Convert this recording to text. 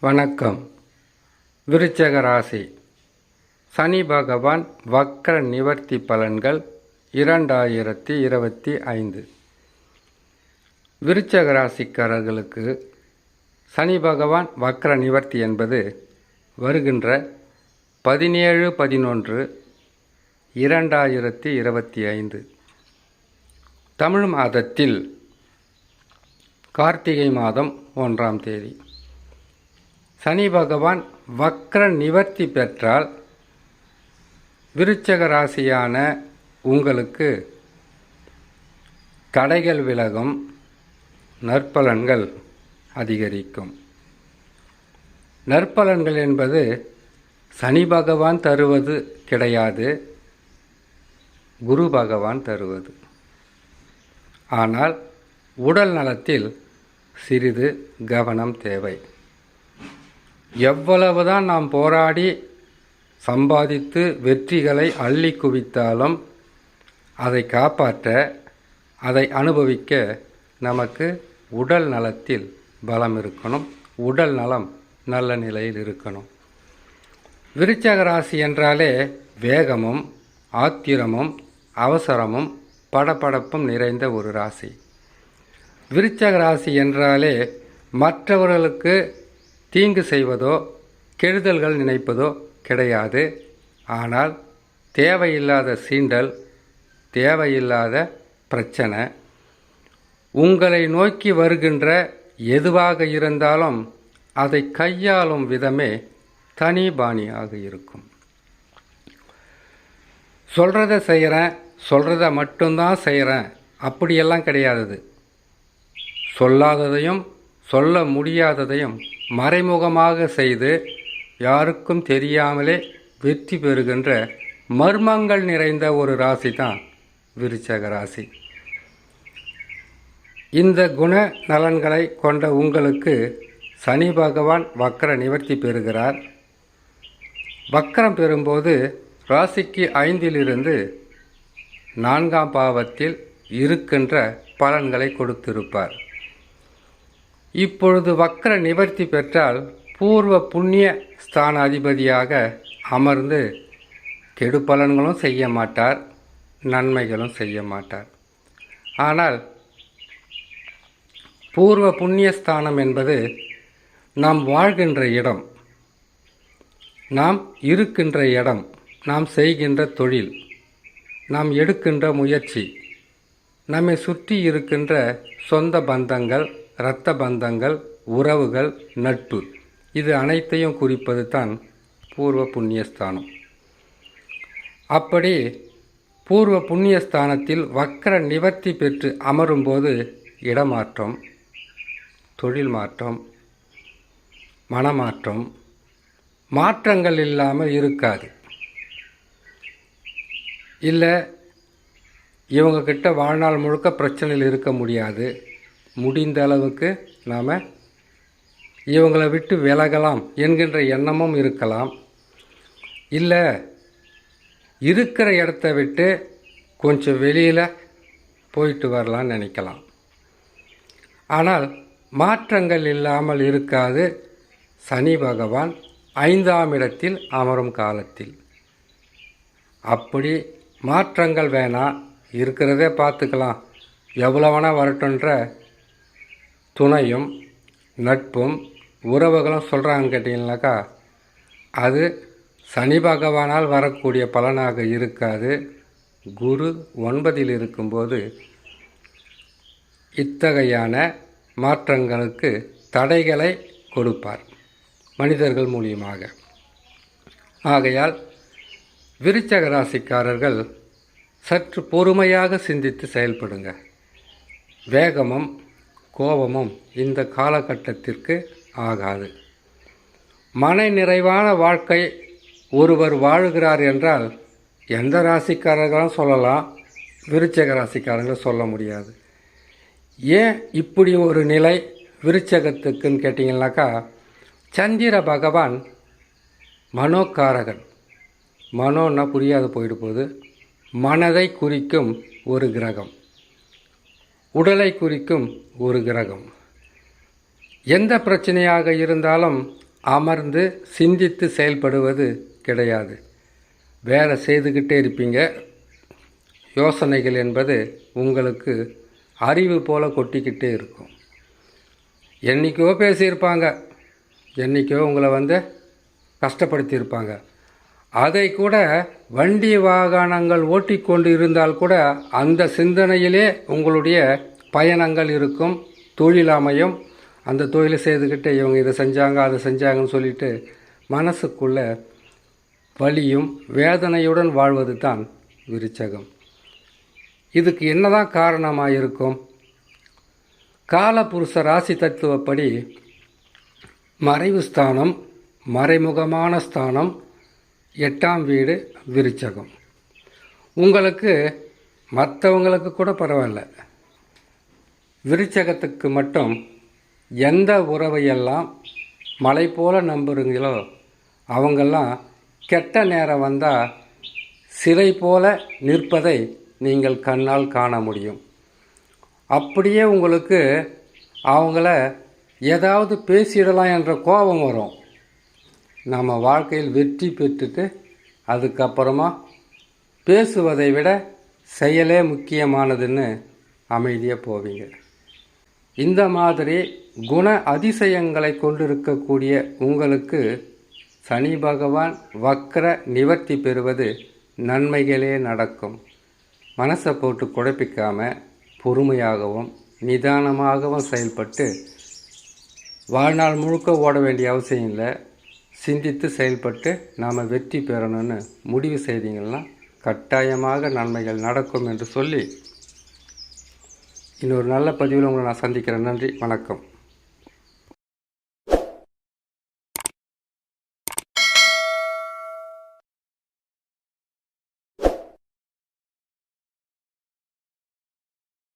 வணக்கம். விருச்சக ராசி. சனி பகவான் வக்ர நிவர்த்தி பலன்கள் 2025. விருச்சக ராசிக்காரர்களுக்கு சனி பகவான் வக்ர நிவர்த்தி என்பது வருகின்ற 17/11/2025 தமிழ் மாதத்தில் கார்த்திகை மாதம் 1ஆம் தேதி. சனி பகவான் வக்ர நிவர்த்தி பெற்றால் விருச்சக ராசியான உங்களுக்கு தடைகள் விலகும், நற்பலன்கள் அதிகரிக்கும். நற்பலன்கள் என்பது சனி பகவான் தருவது கிடையாது, குரு பகவான் தருவது. ஆனால் உடல் நலத்தில் சிறிது கவனம் தேவை. எவ்வளவுதான் நாம் போராடி சம்பாதித்து வெற்றிகளை அள்ளி குவித்தாலும் அதை காப்பாற்ற, அதை அனுபவிக்க நமக்கு உடல் நலத்தில் பலம் இருக்கணும், உடல் நலம் நல்ல நிலையில் இருக்கணும். விருச்சக ராசி என்றாலே வேகமும் ஆத்திரமும் அவசரமும் படபடப்பும் நிறைந்த ஒரு ராசி. விருச்சக ராசி என்றாலே மற்றவர்களுக்கு தீங்கு செய்வதோ கெடுதல்கள் நினைப்பதோ கிடையாது. ஆனால் தேவையில்லாத சீண்டல், தேவையில்லாத பிரச்சனை, உங்களை நோக்கி வருகின்ற எதுவாக இருந்தாலும் அதை கையாளும் விதமே தனி பாணியாக இருக்கும். சொல்கிறத செய்கிறேன், சொல்கிறத மட்டும்தான் செய்கிறேன் அப்படியெல்லாம் கிடையாது. சொல்லாததையும் சொல்ல முடியாததையும் மறைமுகமாக செய்து யாருக்கும் தெரியாமலே வெற்றி பெறுகின்ற மர்மங்கள் நிறைந்த ஒரு ராசி தான் விருச்சக ராசி. இந்த குண நலன்களை கொண்ட உங்களுக்கு சனி பகவான் வக்ர நிவர்த்தி பெறுகிறார். வக்ரம் பெறும்போது ராசிக்கு 5லிருந்து 4ஆம் பாவத்தில் இருக்கின்ற பலன்களை கொடுத்திருப்பார். இப்பொழுது வக்ர நிவர்த்தி பெற்றால் பூர்வ புண்ணிய ஸ்தான அதிபதியாக அமர்ந்து கெடு பலன்களும் செய்ய மாட்டார், நன்மைகளும் செய்ய மாட்டார். ஆனால் பூர்வ புண்ணிய ஸ்தானம் என்பது நாம் வாழ்கின்ற இடம், நாம் இருக்கின்ற இடம், நாம் செய்கின்ற தொழில், நாம் எடுக்கின்ற முயற்சி, நம்மை சுற்றி இருக்கின்ற சொந்த பந்தங்கள், இரத்த பந்தங்கள், உறவுகள், நட்பு, இது அனைத்தையும் குறிப்பது தான் பூர்வ புண்ணியஸ்தானம். அப்படி பூர்வ புண்ணியஸ்தானத்தில் வக்ர நிவர்த்தி பெற்று அமரும்போது இடமாற்றம், தொழில் மாற்றம், மனமாற்றம், மாற்றங்கள் இல்லாமல் இருக்காது. இல்லை இவங்கக்கிட்ட வாழ்நாள் முழுக்க பிரச்சனையில் இருக்க முடியாது, முடிந்த அளவுக்கு நாம் இவங்களை விட்டு விலகலாம் என்கின்ற எண்ணமும் இருக்கலாம். இல்லை இருக்கிற இடத்த விட்டு கொஞ்சம் வெளியில் போயிட்டு வரலான்னு நினைக்கலாம். ஆனால் மாற்றங்கள் இல்லாமல் இருக்காது சனி பகவான் 5ஆம் இடத்தில் அமரும் காலத்தில். அப்படி மாற்றங்கள் வேணாம், இருக்கிறதே பார்த்துக்கலாம், எவ்வளோ வேணால் வரட்டுன்ற துணையும் நட்பும் உறவுகளும் சொல்கிறாங்க கேட்டிங்கனாக்கா, அது சனி பகவானால் வரக்கூடிய பலனாக இருக்காது. குரு 9ல் இருக்கும்போது இத்தகையான மாற்றங்களுக்கு தடைகளை கொடுப்பார் மனிதர்கள் மூலியமாக. ஆகையால் விருச்சக ராசிக்காரர்கள் சற்று பொறுமையாக சிந்தித்து செயல்படுங்க. வேகமும் கோபமும் இந்த காலகட்டத்திற்கு ஆகாது. மன நிறைவான வாழ்க்கை ஒருவர் வாழுகிறார் என்றால் எந்த ராசிக்காரர்களும் சொல்லலாம், விருச்சக ராசிக்காரங்களும் சொல்ல முடியாது. ஏன் இப்படி ஒரு நிலை விருச்சகத்துக்குன்னு கேட்டிங்கனாக்கா, சந்திர பகவான் மனோகாரகன். மனோன்னா புரியாது போயிட்டு போகுது. மனதை குறிக்கும் ஒரு கிரகம், உடலை குறிக்கும் ஒரு கிரகம். எந்த பிரச்சனையாக இருந்தாலும் அமர்ந்து சிந்தித்து செயல்படுவது கிடையாது. வேலை செய்துக்கிட்டே இருப்பீங்க. யோசனைகள் என்பது உங்களுக்கு அறிவு போல் கொட்டிக்கிட்டே இருக்கும். என்றைக்கோ பேசியிருப்பாங்க, என்றைக்கோ உங்களை கஷ்டப்படுத்தியிருப்பாங்க. அதை கூட வண்டி வாகனங்கள் ஓட்டிக்கொண்டு இருந்தால் கூட அந்த சிந்தனையிலே உங்களுடைய பயணங்கள் இருக்கும். தொழில் அமையும். அந்த தொழிலை செய்துக்கிட்டு இவங்க இதை செஞ்சாங்க அதை செஞ்சாங்கன்னு சொல்லிட்டு மனசுக்குள்ள வலியும் வேதனையுடன் வாழ்வது தான் விருச்சகம். இதுக்கு என்னதான் காரணமாக இருக்கும்? காலபுருஷ ராசி தத்துவப்படி மறைவு ஸ்தானம், மறைமுகமான ஸ்தானம் 8ஆம் வீடு விருச்சகம். உங்களுக்கு மற்றவங்களுக்கு கூட பரவாயில்ல, விருச்சகத்துக்கு மட்டும் எந்த உறவையெல்லாம் மலை போல நம்புறீங்களோ அவங்கெல்லாம் கெட்ட நேரம் வந்தால் சிலை போல நிற்பதை நீங்கள் கண்ணால் காண முடியும். அப்படியே உங்களுக்கு அவங்கள ஏதாவது பேசிடலாம் என்ற கோபம் வரும். நம்ம வாழ்க்கையில் வெற்றி பெற்றுட்டு அதுக்கப்புறமா பேசுவதை விட செயலே முக்கியமானதுன்னு அமைதியாக போவீங்க. இந்த மாதிரி குண அதிசயங்களை கொண்டிருக்கக்கூடிய உங்களுக்கு சனி பகவான் வக்ர நிவர்த்தி பெறுவது நன்மைகளே நடக்கும். மனசை போட்டு குழப்பிக்காமல் பொறுமையாகவும் நிதானமாகவும் செயல்பட்டு வாழ்நாள் முழுக்க ஓட வேண்டிய அவசியம் இல்லை. சிந்தித்து செயல்பட்டு நாம் வெற்றி பெறணும்னு முடிவு செய்தீங்கன்னா கட்டாயமாக நன்மைகள் நடக்கும் என்று சொல்லி இன்னொரு நல்ல பதிவில் உங்களை நான் சந்திக்கிறேன். நன்றி, வணக்கம்.